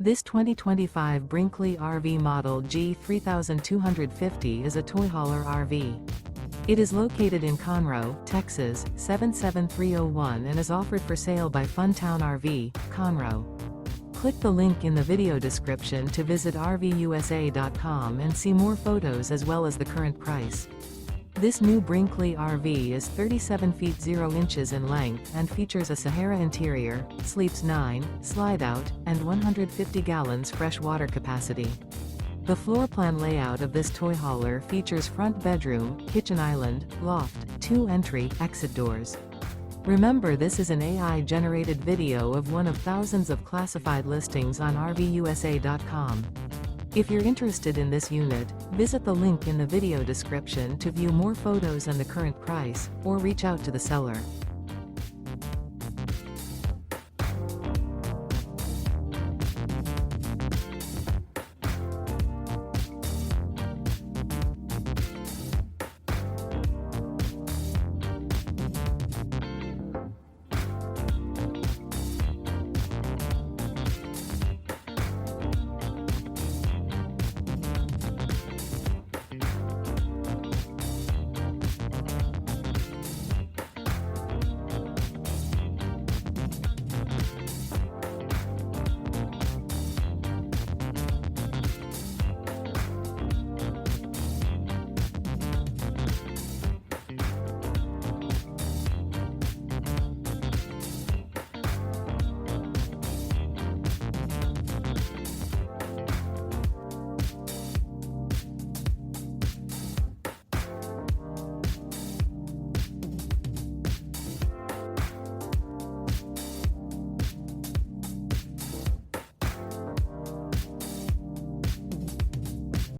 This 2025 Brinkley RV Model G 3250 is a toy hauler RV. It is located in Conroe, Texas, 77301 and is offered for sale by Funtown RV, Conroe. Click the link in the video description to visit RVUSA.com and see more photos as well as the current price. This new Brinkley RV is 37 feet 0 inches in length and features a SAHARA interior, sleeps 9, slide-out, and 150 gallons fresh water capacity. The floor plan layout of this toy hauler features front bedroom, kitchen island, loft, 2 entry, exit doors. Remember, this is an AI-generated video of one of thousands of classified listings on RVUSA.com. If you're interested in this unit, visit the link in the video description to view more photos and the current price, or reach out to the seller.